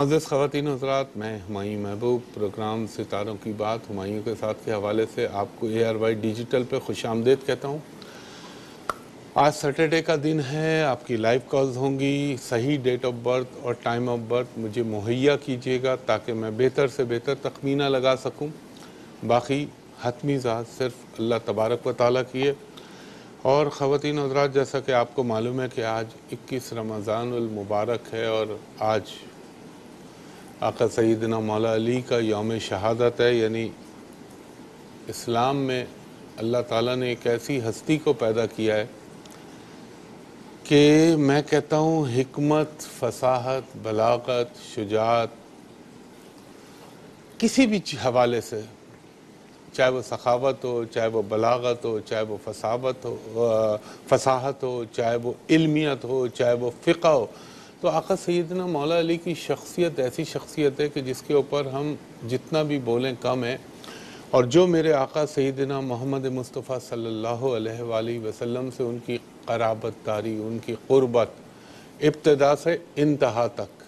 معزز خواتین و حضرات، میں ہمایوں محبوب پروگرام ستاروں کی بات ہمایوں کے ساتھ کے حوالے سے آپ کو ARY ڈیجیٹل پہ خوش آمدید کہتا ہوں۔ آج سیٹرڈے کا دن ہے، آپ کی لائیو کالز ہوں گی۔ صحیح ڈیٹ آف برتھ اور ٹائم آف برتھ مجھے مہیا کیجیے گا تاکہ میں بہتر سے بہتر تخمینہ لگا سکوں۔ باقی حتمی ذات صرف اللہ تبارک و تعالیٰ کی ہے۔ اور خواتین و حضرات، جیسا کہ آپ کو معلوم ہے کہ آج 21 رمضان المبارک ہے اور آج آقا سیدنا مولا علی کا یوم شہادت ہے، یعنی اسلام میں اللہ تعالیٰ نے ایک ایسی ہستی کو پیدا کیا ہے کہ میں کہتا ہوں حکمت، فصاحت، بلاغت، شجاعت کسی بھی حوالے سے، چاہے وہ سخاوت ہو، چاہے وہ بلاغت ہو، چاہے وہ فصاحت ہو، چاہے وہ علمیت ہو، چاہے وہ فقہ ہو، تو آقا سیدنا مولا علی کی شخصیت ایسی شخصیت ہے کہ جس کے اوپر ہم جتنا بھی بولیں کم ہے۔ اور جو میرے آقا سیدنا محمد مصطفیٰ صلی اللہ علیہ وآلہ وسلم سے ان کی قرابت داری، ان کی قربت ابتدا سے انتہا تک،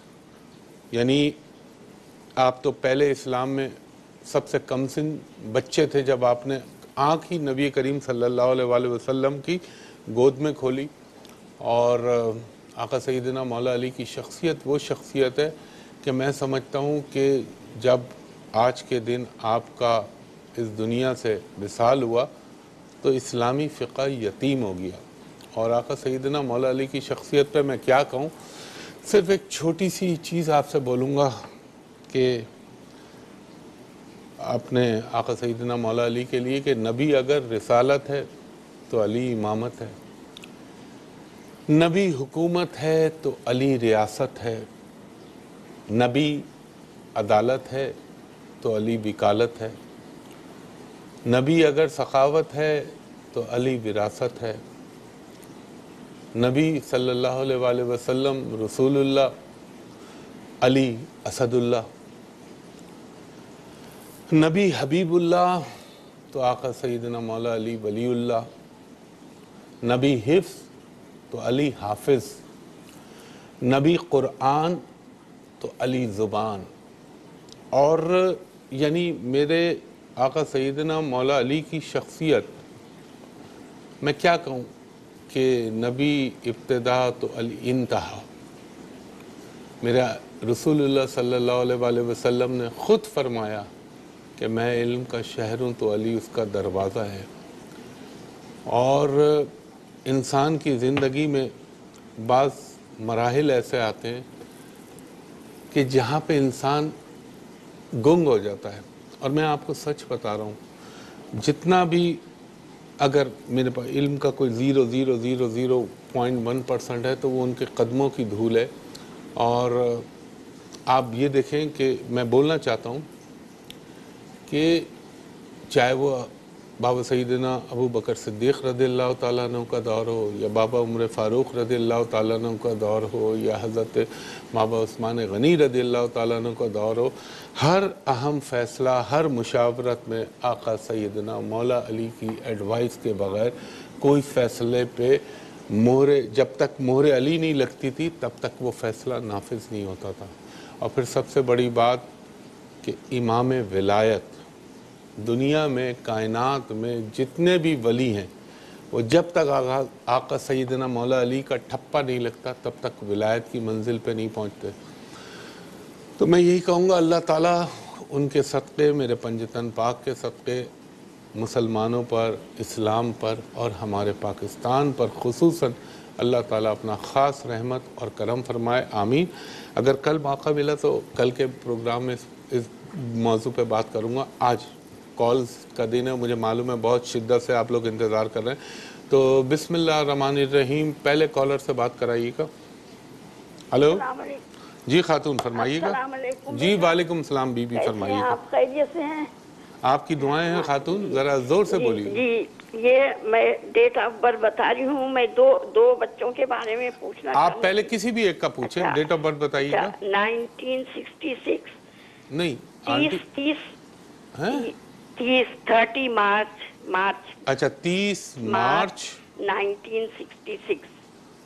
یعنی آپ تو پہلے اسلام میں سب سے کم سن بچے تھے جب آپ نے آنکھ ہی نبی کریم صلی اللہ علیہ وآلہ وسلم کی گود میں کھولی۔ اور آقا سیدنا مولا علی کی شخصیت وہ شخصیت ہے کہ میں سمجھتا ہوں کہ جب آج کے دن آپ کا اس دنیا سے وصال ہوا تو اسلامی فقہ یتیم ہو گیا۔ اور آقا سیدنا مولا علی کی شخصیت پہ میں کیا کہوں، صرف ایک چھوٹی سی چیز آپ سے بولوں گا کہ اپنے آقا سیدنا مولا علی کے لیے کہ نبی اگر رسالت ہے تو علی امامت ہے، نبی حکومت ہے تو علی ریاست ہے، نبی عدالت ہے تو علی وکالت ہے، نبی اگر سخاوت ہے تو علی وراثت ہے، نبی صلی اللہ علیہ وآلہ وسلم رسول اللہ، علی اسد اللہ، نبی حبیب اللہ تو آقا سیدنا مولا علی ولی اللہ، نبی حفظ تو علی حافظ، نبی قرآن تو علی زبان۔ اور یعنی میرے آقا سیدنا مولا علی کی شخصیت میں کیا کہوں کہ نبی ابتدا تو علی انتہا۔ میرا رسول اللہ صلی اللہ علیہ وآلہ وسلم نے خود فرمایا کہ میں علم کا شہر ہوں تو علی اس کا دروازہ ہے۔ اور انسان کی زندگی میں بعض مراحل ایسے آتے ہیں کہ جہاں پہ انسان گنگ ہو جاتا ہے، اور میں آپ کو سچ بتا رہا ہوں، جتنا بھی اگر میرے پاس علم کا کوئی 0.00001% ہے تو وہ ان کے قدموں کی دھول ہے۔ اور آپ یہ دیکھیں کہ میں بولنا چاہتا ہوں کہ چاہے وہ بابا سیدنا ابو بکر صدیق رضی اللہ تعالیٰ عنہ کا دور ہو، یا بابا عمر فاروق رضی اللہ تعالیٰ عنہ کا دور ہو، یا حضرت بابا عثمان غنی رضی اللہ تعالیٰ عنہ کا دور ہو، ہر اہم فیصلہ، ہر مشاورت میں آقا سیدنا مولا علی کی ایڈوائس کے بغیر کوئی فیصلے پہ جب تک مہر علی نہیں لگتی تھی تب تک وہ فیصلہ نافذ نہیں ہوتا تھا۔ اور پھر سب سے بڑی بات کہ امام ولایت، دنیا میں کائنات میں جتنے بھی ولی ہیں وہ جب تک آقا سیدنا مولا علی کا ٹھپا نہیں لگتا تب تک ولایت کی منزل پہ نہیں پہنچتے۔ تو میں یہی کہوں گا اللہ تعالیٰ ان کے صدقے، میرے پنجتن پاک کے صدقے، مسلمانوں پر، اسلام پر اور ہمارے پاکستان پر خصوصاً اللہ تعالیٰ اپنا خاص رحمت اور کرم فرمائے، آمین۔ اگر کل موقع ملا تو کل کے پروگرام میں اس موضوع پہ بات کروں گا۔ آج کالز کا دن ہے، مجھے معلوم ہے بہت شدت سے آپ لوگ انتظار کر رہے ہیں، تو بسم اللہ الرحمن الرحیم، پہلے کالر سے بات کرائیے گا۔ ہلو السلام علیکم۔ جی خاتون فرمائیے گا۔ السلام علیکم جی بیٹا، وعلیکم السلام بی بی، کیسے فرمائیے ہیں گا۔ آپ؟ خیریت سے ہیں؟ آپ کی دعائیں ہیں خاتون، ذرا زور سے جی بولیے۔ جی، یہ میں ڈیٹ آف برتھ بتا رہی ہوں، میں دو بچوں کے بارے میں پوچھنا آپ چاہوں پہلے گی۔ کسی بھی ایک کا پوچھیں، اچھا ڈیٹ آف برتھ بتائیے اچھا، گا۔ 1966، نہیں آنٹی 30 ہیں؟ 30 مارچ اچھا 30 مارچ 1966۔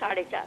4:30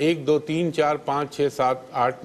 1 2 3 4 5 6 7 8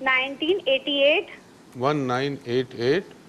1988। 1988।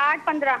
8:15।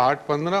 8:15।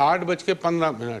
8:15।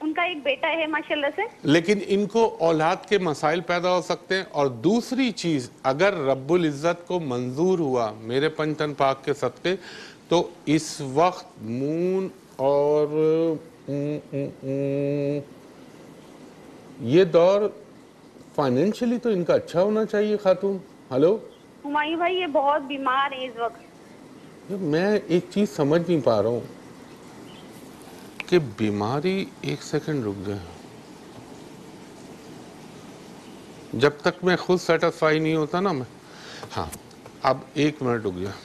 ان کا ایک بیٹا ہے ماشاءاللہ سے. لیکن ان کو اولاد کے مسائل پیدا ہو سکتے ہیں. اور دوسری چیز، اگر رب العزت کو منظور ہوا میرے پنجتن پاک کے صدقے، تو اس وقت مون اور یہ دور فائنینشلی تو ان کا اچھا ہونا چاہیے خاتون. ہلو ہمایوں بھائی یہ بہت بیمار ہیں اس وقت. میں ایک چیز سمجھ نہیں پا رہا ہوں کہ بیماری، ایک سیکنڈ رک جائے، جب تک میں خود سیٹسفائی نہیں ہوتا نا میں، ہاں اب ایک منٹ رک جائے.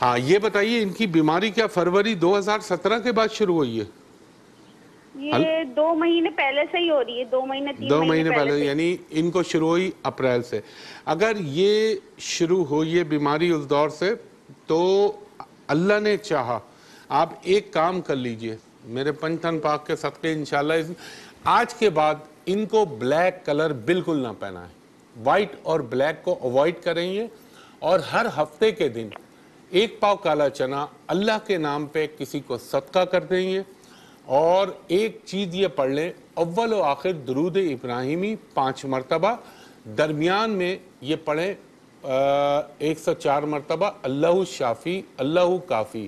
ہاں یہ بتائیے ان کی بیماری کیا فروری 2017 کے بعد شروع ہوئی ہے؟ یہ 2 مہینے پہلے سے ہی ہو رہی ہے. 2 مہینے 3 مہینے پہلے سے. یعنی ان کو شروع ہوئی اپریل سے. اگر یہ شروع ہوئی ہے بیماری اس دور سے، تو اللہ نے چاہا آپ ایک کام کر لیجئے میرے پنجتن پاک کے صدقے، انشاءاللہ آج کے بعد ان کو بلیک کلر بالکل نہ پہنا ہے. وائٹ اور بلیک کو اوائڈ کریں یہ، اور ہر ہفتے کے دن 1 پاؤ کالا چنا اللہ کے نام پہ کسی کو صدقہ کر دیں یہ. اور ایک چیز یہ پڑھ لیں، اول و آخر درود ابراہیمی 5 مرتبہ، درمیان میں یہ پڑھیں 104 مرتبہ اللہ شافی اللہ کافی،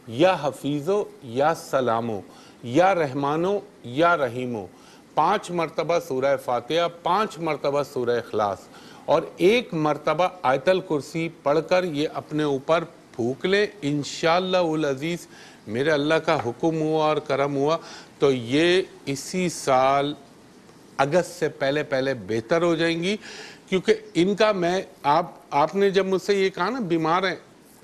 یا حفیظو یا سلامو یا رحمانو یا رحیمو، 5 مرتبہ سورہ فاتحہ، 5 مرتبہ سورہ اخلاص، اور 1 مرتبہ آیت الکرسی پڑھ کر یہ اپنے اوپر پھونک لیں. انشاءاللہ العزیز میرے اللہ کا حکم ہوا اور کرم ہوا تو یہ اسی سال اگست سے پہلے بہتر ہو جائیں گی. کیونکہ ان کا آپ نے جب مجھ سے یہ کہا نا بیمار ہیں،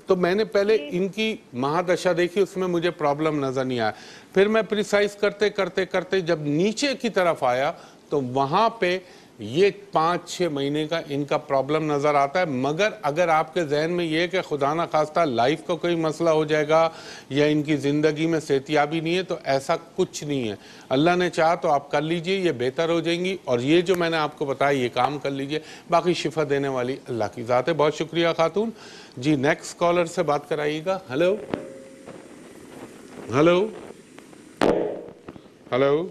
تو میں نے پہلے ان کی مہادشا دیکھی، اس میں مجھے پرابلم نظر نہیں آیا. پھر میں پریسائز کرتے جب نیچے کی طرف آیا تو وہاں پہ یہ 5-6 مہینے کا ان کا پرابلم نظر آتا ہے. مگر اگر آپ کے ذہن میں یہ کہ خدا نہ خواستہ لائف کو کوئی مسئلہ ہو جائے گا یا ان کی زندگی میں صحتیابی نہیں ہے، تو ایسا کچھ نہیں ہے. اللہ نے چاہا تو آپ کر لیجئے، یہ بہتر ہو جائیں گی. اور یہ جو میں نے آپ کو بتایا یہ کام کر لیجئے، باقی شفا دینے والی اللہ کی ذات ہے. بہت شکریہ خاتون جی. نیکسٹ کالر سے بات کرائیے گا. ہلو ہلو ہلو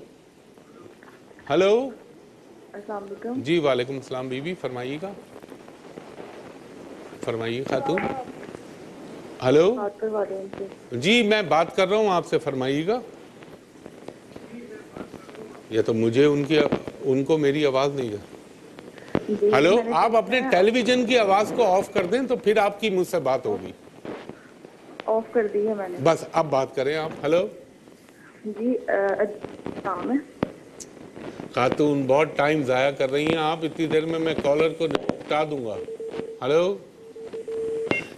ہلو السلام علیکم. جی وعلیکم السلام. بی بی فرمائیے گا، فرمائیے خاتون. ہلو جی میں بات کر رہا ہوں آپ سے، فرمائیے گا. یا تو مجھے ان کو میری آواز نہیں ہے. ہلو آپ اپنے ٹیلی ویژن کی آواز کو آف کر دیں تو پھر آپ کی مجھ سے بات ہوگی. آف کر دی ہے میں نے. بس اب بات کریں آپ. ہلو جی کام ہے خاتون، بہت ٹائم ضائع کر رہی ہیں آپ. اتنی دیر میں کالر کو نپٹا دوں گا. ہلو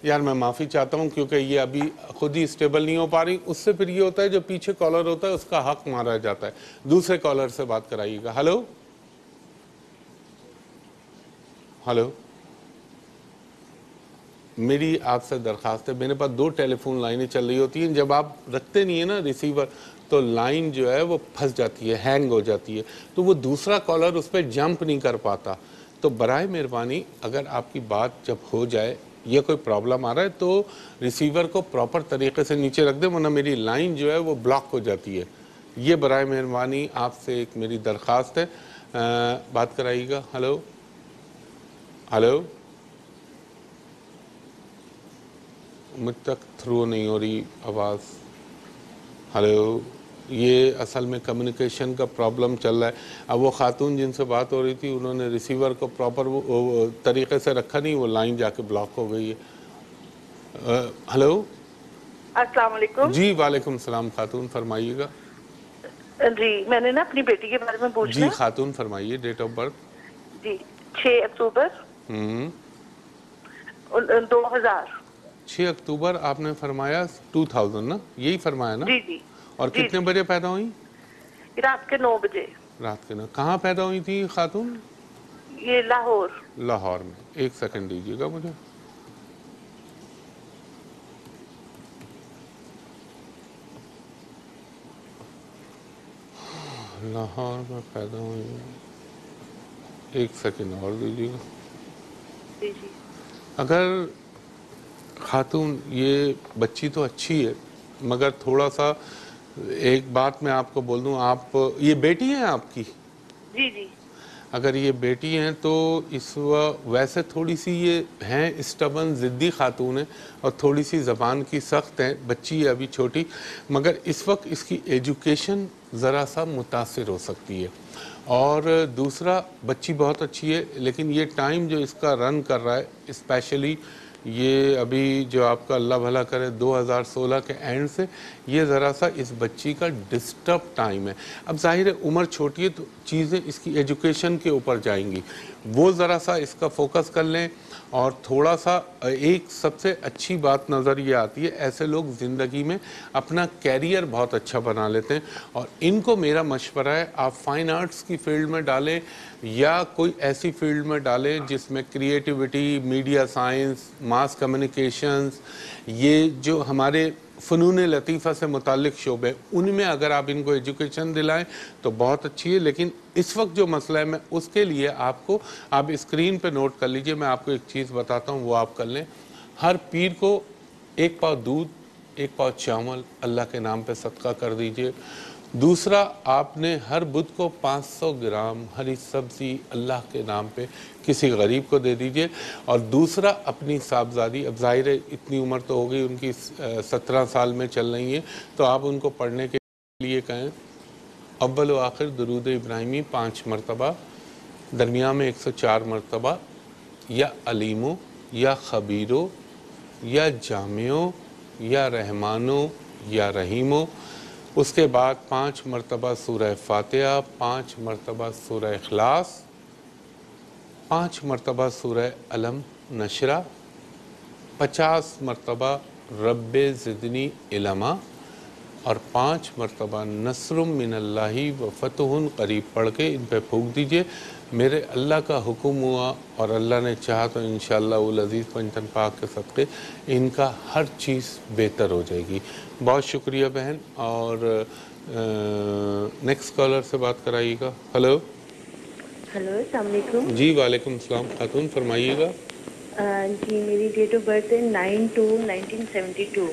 یار میں معافی چاہتا ہوں کیونکہ یہ ابھی خود ہی اسٹیبل نہیں ہو پا رہی. اس سے پھر یہ ہوتا ہے جو پیچھے کالر ہوتا ہے اس کا حق مارا جاتا ہے. دوسرے کالر سے بات کرائیے گا. ہلو ہلو میری آپ سے درخواست ہے، میرے پاس 2 ٹیلی فون لائنیں چل رہی ہوتی ہیں. جب آپ رکھتے نہیں ہیں نا ریسیور تو لائن جو ہے وہ پھنس جاتی ہے، ہینگ ہو جاتی ہے، تو وہ دوسرا کالر اس پہ جمپ نہیں کر پاتا. تو برائے مہربانی اگر آپ کی بات جب ہو جائے یا کوئی پرابلم آ رہا ہے تو ریسیور کو پراپر طریقے سے نیچے رکھ دیں، ورنہ میری لائن جو ہے وہ بلاک ہو جاتی ہے. یہ برائے مہربانی آپ سے ایک میری درخواست ہے. بات کرائیے گا. ہلو ہلو مجھ تک تھرو نہیں ہو رہی آواز. ہلو یہ اصل میں کمیونیکیشن کا پرابلم چل رہا ہے. اب وہ خاتون جن سے بات ہو رہی تھی انہوں نے ریسیور کو پراپر طریقے سے رکھا نہیں، وہ لائن جا کے بلاک ہو گئی ہے. ہلو السلام علیکم. جی وعلیکم السلام. خاتون فرمائیے گا. جی میں نے نا اپنی بیٹی کے بارے میں پوچھنا جی ہے. خاتون فرمائیے. Date of birth? جی 6 اکتوبر 2000. 6 اکتوبر آپ نے فرمایا 2000 نا، یہی فرمایا نا؟ جی جی. اور کتنے بجے پیدا ہوئی؟ رات کے 9 بجے. رات کے 9. کہاں پیدا ہوئی تھی خاتون؟ یہ لاہور. لاہور میں. ایک سیکنڈ دیجیے گا مجھے. لاہور میں پیدا ہوئی. ایک سیکنڈ اور دیجیے گا. جی جی. اگر خاتون یہ بچی تو اچھی ہے مگر تھوڑا سا ایک بات میں آپ کو بول دوں, آپ یہ بیٹی ہیں آپ کی؟ جی جی. اگر یہ بیٹی ہیں تو اس ویسے تھوڑی سی یہ ہیں اسٹبن ضدی خاتون ہیں اور تھوڑی سی زبان کی سخت ہیں, بچی ہے ابھی چھوٹی, مگر اس وقت اس کی ایجوکیشن ذرا سا متاثر ہو سکتی ہے. اور دوسرا, بچی بہت اچھی ہے لیکن یہ ٹائم جو اس کا رن کر رہا ہے, اسپیشلی یہ ابھی جو آپ کا اللہ بھلا کرے 2016 کے اینڈ سے, یہ ذرا سا اس بچی کا ڈسٹرب ٹائم ہے. اب ظاہر ہے عمر چھوٹی ہے تو چیزیں اس کی ایجوکیشن کے اوپر جائیں گی, وہ ذرا سا اس کا فوکس کر لیں. اور تھوڑا سا ایک سب سے اچھی بات نظر یہ آتی ہے, ایسے لوگ زندگی میں اپنا کیریئر بہت اچھا بنا لیتے ہیں, اور ان کو میرا مشورہ ہے آپ فائن آرٹس کی فیلڈ میں ڈالیں یا کوئی ایسی فیلڈ میں ڈالیں جس میں کریٹیوٹی, میڈیا سائنس, ماس کمیونیکیشنز, یہ جو ہمارے فنون لطیفہ سے متعلق شعبے, ان میں اگر آپ ان کو ایجوکیشن دلائیں تو بہت اچھی ہے. لیکن اس وقت جو مسئلہ ہے, میں اس کے لیے آپ اسکرین پہ نوٹ کر لیجئے, میں آپ کو ایک چیز بتاتا ہوں وہ آپ کر لیں. ہر پیر کو 1 پاؤ دودھ 1 پاؤ چاول اللہ کے نام پہ صدقہ کر دیجئے. دوسرا, آپ نے ہر بدھ کو 500 گرام ہری سبزی اللہ کے نام پہ کسی غریب کو دے دیجئے. اور دوسرا, اپنی صاحبزادی, اب ظاہر ہے اتنی عمر تو ہو گئی ان کی 17 سال میں چل رہی ہیں, تو آپ ان کو پڑھنے کے لیے کہیں اول و آخر درود ابراہیمی 5 مرتبہ, درمیان میں 104 مرتبہ, یا علیمو یا خبیرو یا جامعو یا رحمانو یا رحیمو. اس کے بعد 5 مرتبہ سورہ فاتحہ, 5 مرتبہ سورہ اخلاص, 5 مرتبہ سورہ علم نشرہ, 50 مرتبہ رب زدنی علما, اور 5 مرتبہ نصر من اللہ و فتح قریب پڑھ کے ان پہ پھونک دیجئے. میرے اللہ کا حکم ہوا اور اللہ نے چاہا تو انشاءاللہ العزیز پنجتن پاک کے صدقے ان کا ہر چیز بہتر ہو جائے گی. بہت شکریہ بہن. اور نیکسٹ کالر سے بات کرائیے گا. ہلو. ہلو, السلام علیکم. جی وعلیکم السلام خاتون, فرمائیے گا. جی میری ڈیٹ آف برتھ ہے 9/2/1972.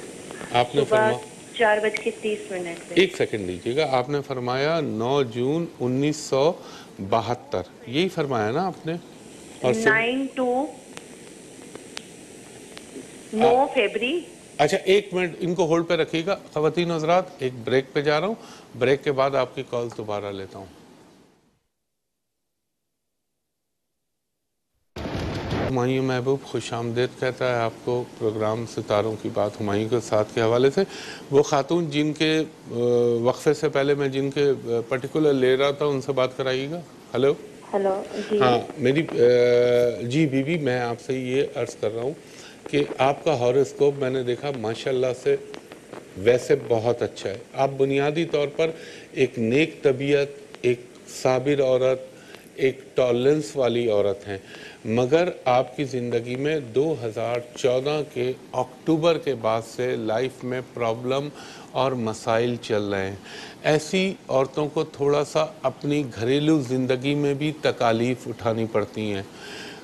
آپ نے صبح 4:30 پہ. ایک سیکنڈ دیجیے گا. آپ نے فرمایا 9 جون 1972, یہی فرمایا نا آپ نے؟ اور 9 فیبری. اچھا ایک منٹ ان کو ہولڈ پہ رکھیے گا خواتین حضرات, ایک بریک پہ جا رہا ہوں, بریک کے بعد آپ کی کال دوبارہ لیتا ہوں. ہمایوں محبوب خوش آمدید کہتا ہے آپ کو پروگرام ستاروں کی بات ہمایوں کے ساتھ کے حوالے سے. وہ خاتون جن کے وقفے سے پہلے میں جن کے پرٹیکولر لے رہا تھا ان سے بات کرائیے گا. ہلو. ہلو. جی ہاں میری جی بی بی, میں آپ سے یہ عرض کر رہا ہوں کہ آپ کا ہاروسکوپ میں نے دیکھا ماشاءاللہ سے ویسے بہت اچھا ہے. آپ بنیادی طور پر ایک نیک طبیعت, ایک صابر عورت, ایک ٹالرنس والی عورت ہیں, مگر آپ کی زندگی میں 2014 کے اکتوبر کے بعد سے لائف میں پرابلم اور مسائل چل رہے ہیں. ایسی عورتوں کو تھوڑا سا اپنی گھریلو زندگی میں بھی تکالیف اٹھانی پڑتی ہیں.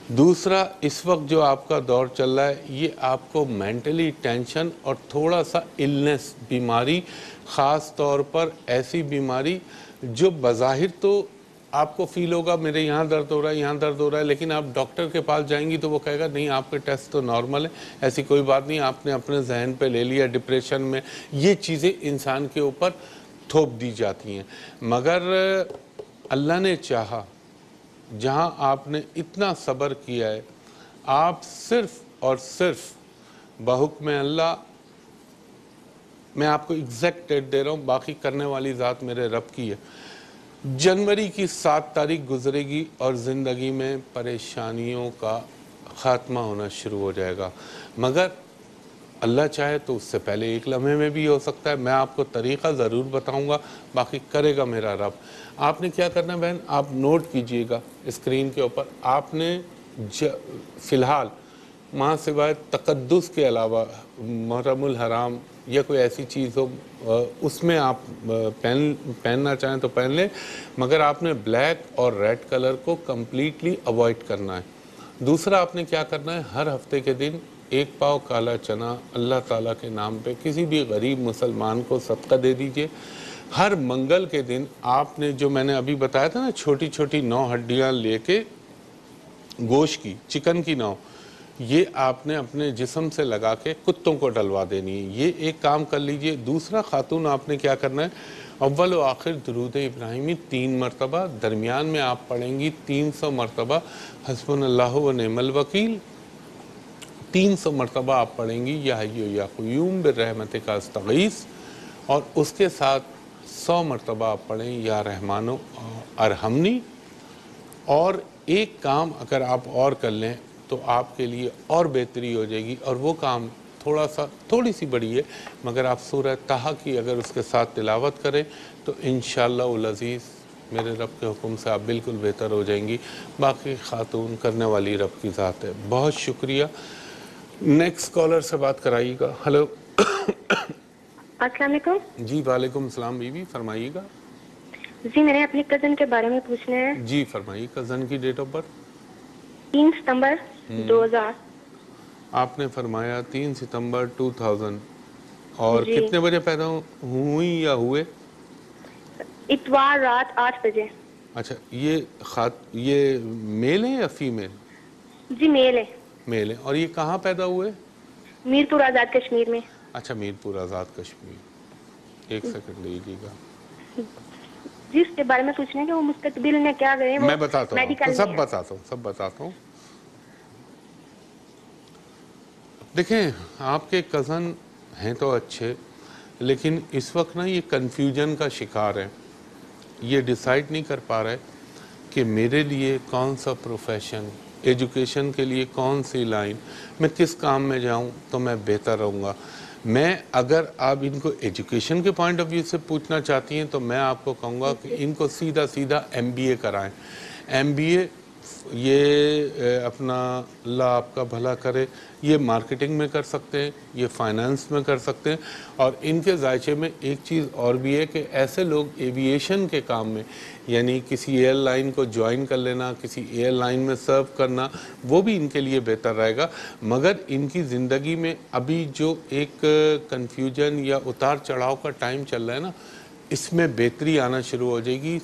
دوسرا, اس وقت جو آپ کا دور چل رہا ہے یہ آپ کو مینٹلی ٹینشن اور تھوڑا سا النس, بیماری, خاص طور پر ایسی بیماری جو بظاہر تو آپ کو فیل ہوگا میرے یہاں درد ہو رہا ہے, یہاں درد ہو رہا ہے, لیکن آپ ڈاکٹر کے پاس جائیں گی تو وہ کہے گا نہیں آپ کے ٹیسٹ تو نارمل ہے, ایسی کوئی بات نہیں, آپ نے اپنے ذہن پہ لے لیا, ڈپریشن میں. یہ چیزیں انسان کے اوپر تھوپ دی جاتی ہیں. مگر اللہ نے چاہا, جہاں آپ نے اتنا صبر کیا ہے, آپ صرف اور صرف بحکم اللہ, میں آپ کو ایگزیکٹ ڈیٹ دے رہا ہوں, باقی کرنے والی ذات میرے رب کی ہے, جنوری کی 7 تاریخ گزرے گی اور زندگی میں پریشانیوں کا خاتمہ ہونا شروع ہو جائے گا. مگر اللہ چاہے تو اس سے پہلے ایک لمحے میں بھی ہو سکتا ہے. میں آپ کو طریقہ ضرور بتاؤں گا, باقی کرے گا میرا رب. آپ نے کیا کرنا ہے بہن, آپ نوٹ کیجئے گا اسکرین کے اوپر, آپ نے فی الحال ماں سوائے تقدس کے علاوہ محرم الحرام یا کوئی ایسی چیز ہو اس میں آپ پہننا چاہیں تو پہن لیں, مگر آپ نے بلیک اور ریڈ کلر کو کمپلیٹلی اوائڈ کرنا ہے. دوسرا, آپ نے کیا کرنا ہے, ہر ہفتے کے دن ایک پاؤ کالا چنا اللہ تعالیٰ کے نام پہ کسی بھی غریب مسلمان کو صدقہ دے دیجئے. ہر منگل کے دن آپ نے جو میں نے ابھی بتایا تھا نا چھوٹی چھوٹی 9 ہڈیاں لے کے گوشت کی چکن کی 9 یہ آپ نے اپنے جسم سے لگا کے کتوں کو ڈلوا دینی ہے. یہ ایک کام کر لیجئے. دوسرا خاتون آپ نے کیا کرنا ہے اول و آخر درود ابراہیمی 3 مرتبہ, درمیان میں آپ پڑھیں گی 300 مرتبہ حسبنا اللہ و نعم الوکیل, 300 مرتبہ آپ پڑھیں گی یا حی یا قیوم برحمتک استغیث, اور اس کے ساتھ 100 مرتبہ آپ پڑھیں یا رحمان ارحمنی. اور ایک کام اگر آپ اور کر لیں تو آپ کے لیے اور بہتری ہو جائے گی, اور وہ کام تھوڑی سی بڑی ہے مگر آپ سورہ طٰہٰ کی اگر اس کے ساتھ تلاوت کریں تو انشاءاللہ العزیز میرے رب کے حکم سے آپ بالکل بہتر ہو جائیں گی. باقی خاتون کرنے والی رب کی ذات ہے. بہت شکریہ. نیکسٹ کالر سے بات کرائیے گا. ہلو. السلام علیکم. جی وعلیکم السلام بیوی, فرمائیے گا. جی میں نے اپنی کزن کے بارے میں پوچھنا ہے. جی فرمائیے. کزن کی ڈیٹ آف برتھ 3 ستمبر 2000. آپ نے فرمایا 3 ستمبر 2000. اور جی. کتنے بجے پیدا ہوئی یا ہوئے؟ اتوار رات 8 بجے. اچھا یہ میل ہے یا فیمیل؟ جی میل ہے. میل ہے. اور یہ کہاں پیدا ہوئے؟ میرپور آزاد کشمیر میں. اچھا میرپور آزاد کشمیر. ایک سیکنڈ لیجیے گا. جی اس کے بارے میں پوچھنا ہے کہ وہ مستقبل میں کیا کریں. میں بتاتا ہوں, سب بتاتا ہوں. دیکھیں آپ کے کزن ہیں تو اچھے, لیکن اس وقت نا یہ کنفیوژن کا شکار ہے. یہ ڈیسائیڈ نہیں کر پا رہے کہ میرے لیے کون سا پروفیشن, ایجوکیشن کے لیے کون سی لائن, میں کس کام میں جاؤں تو میں بہتر رہوں گا. میں اگر آپ ان کو ایجوکیشن کے پوائنٹ آف ویو سے پوچھنا چاہتی ہیں تو میں آپ کو کہوں گا کہ ان کو سیدھا MBA کرائیں. MBA یہ اپنا اللہ آپ کا بھلا کرے, یہ مارکیٹنگ میں کر سکتے ہیں, یہ فائنانس میں کر سکتے ہیں. اور ان کے ذائچے میں ایک چیز اور بھی ہے کہ ایسے لوگ ایوییشن کے کام میں یعنی کسی ایئر لائن کو جوائن کر لینا, کسی ایئر لائن میں سرو کرنا, وہ بھی ان کے لیے بہتر رہے گا. مگر ان کی زندگی میں ابھی جو ایک کنفیوژن یا اتار چڑھاؤ کا ٹائم چل رہا ہے نا, اس میں بہتری آنا شروع ہو جائے گی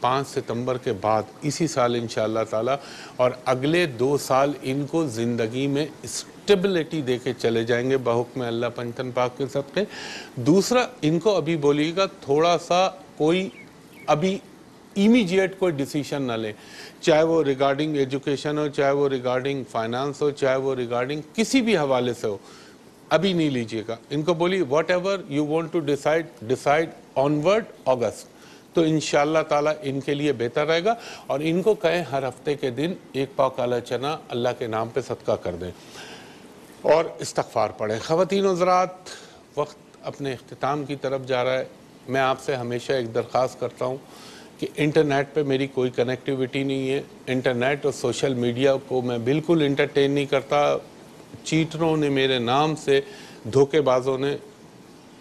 5 ستمبر کے بعد اسی سال انشاءاللہ تعالی. اور اگلے 2 سال ان کو زندگی میں اسٹیبلٹی دے کے چلے جائیں گے بحکم اللہ پنجتن پاک کے صدقے. دوسرا ان کو ابھی بولیے گا تھوڑا سا کوئی ابھی امیجیٹ کوئی ڈیسیشن نہ لیں, چاہے وہ ریگارڈنگ ایجوکیشن ہو, چاہے وہ ریگارڈنگ فائنانس ہو, چاہے وہ ریگارڈنگ کسی بھی حوالے سے ہو, ابھی نہیں لیجئے گا. ان کو بولیے whatever you want to decide onward August, تو انشاءاللہ تعالیٰ ان کے لیے بہتر رہے گا. اور ان کو کہیں ہر ہفتے کے دن 1 پاؤ کالا چنا اللہ کے نام پہ صدقہ کر دیں اور استغفار پڑھیں. خواتین و حضرات وقت اپنے اختتام کی طرف جا رہا ہے. میں آپ سے ہمیشہ ایک درخواست کرتا ہوں کہ انٹرنیٹ پہ میری کوئی کنیکٹیویٹی نہیں ہے. انٹرنیٹ اور سوشل میڈیا کو میں بالکل انٹرٹین نہیں کرتا. چیٹروں نے میرے نام سے, دھوکے بازوں نے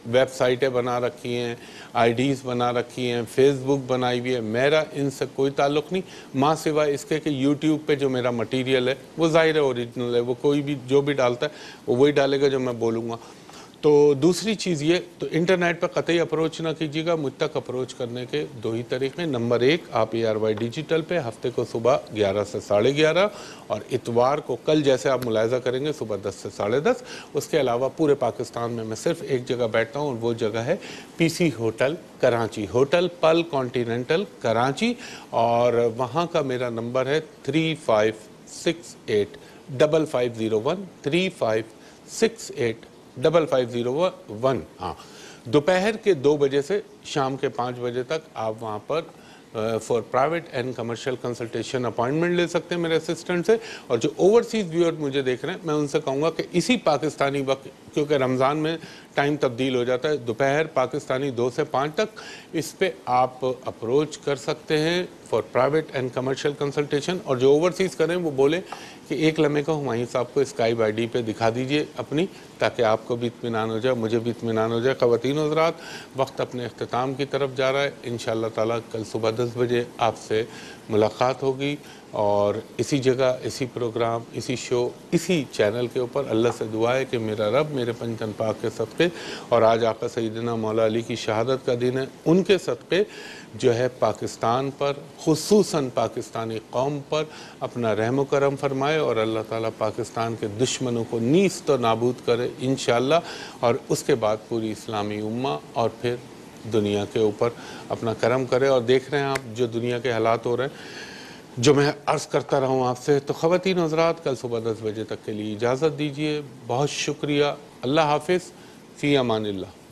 ویب سائٹیں بنا رکھی ہیں, آئی ڈیز بنا رکھی ہیں, فیس بک بنائی ہوئی ہے. میرا ان سے کوئی تعلق نہیں, ماں سوائے اس کے کہ یوٹیوب پہ جو میرا مٹیریل ہے وہ ظاہر ہے اوریجنل ہے, وہ کوئی بھی جو بھی ڈالتا ہے وہ وہی ڈالے گا جو میں بولوں گا. تو دوسری چیز یہ, تو انٹرنیٹ پہ قطعی اپروچ نہ کیجیے گا. مجھ تک اپروچ کرنے کے 2 ہی طریقے. نمبر 1, آپ ARY ڈیجیٹل پہ ہفتے کو صبح 11 سے 11:30, اور اتوار کو کل جیسے آپ ملاحظہ کریں گے صبح 10 سے 10:30. اس کے علاوہ پورے پاکستان میں صرف ایک جگہ بیٹھتا ہوں اور وہ جگہ ہے PC ہوٹل کراچی, ہوٹل پل کانٹیننٹل کراچی. اور وہاں کا میرا نمبر ہے 35685501 35685501. ہاں, دوپہر کے 2 بجے سے شام کے 5 بجے تک آپ وہاں پر for private and commercial consultation appointment لے سکتے ہیں میرے اسسٹنٹ سے. اور جو اوورسیز ویور مجھے دیکھ رہے ہیں میں ان سے کہوں گا کہ اسی پاکستانی وقت, کیونکہ رمضان میں ٹائم تبدیل ہو جاتا ہے, دوپہر پاکستانی 2 سے 5 تک اس پہ آپ اپروچ کر سکتے ہیں for private and commercial consultation. اور جو اوورسیز کریں وہ بولے کہ ایک لمحے کو ہمایوں صاحب کو اسکائپ ID پہ دکھا دیجئے اپنی, تاکہ آپ کو بھی اطمینان ہو جائے, مجھے بھی اطمینان ہو جائے. خواتین و حضرات وقت اپنے اختتام کی طرف جا رہا ہے. انشاءاللہ تعالیٰ کل صبح 10 بجے آپ سے ملاقات ہوگی. اور اسی جگہ اسی پروگرام اسی شو اسی چینل کے اوپر اللہ سے دعا ہے کہ میرا رب میرے پنجتن پاک کے صدقے اور آج آقا سیدنا مولا علی کی شہادت کا دن ہے، ان کے صدقے جو ہے پاکستان پر خصوصاً پاکستانی قوم پر اپنا رحم و کرم فرمائے اور اللہ تعالیٰ پاکستان کے دشمنوں کو نیست و نابود کرے انشاءاللہ، اور اس کے بعد پوری اسلامی امہ اور پھر دنیا کے اوپر اپنا کرم کرے۔ اور دیکھ رہے ہیں آپ جو دنیا کے حالات ہو رہے ہیں، جو میں عرض کرتا رہا ہوں آپ سے، تو خواتین حضرات کل صبح 10 بجے تک کے لیے اجازت دیجیے، بہت شکریہ، اللہ حافظ، فی امان اللہ۔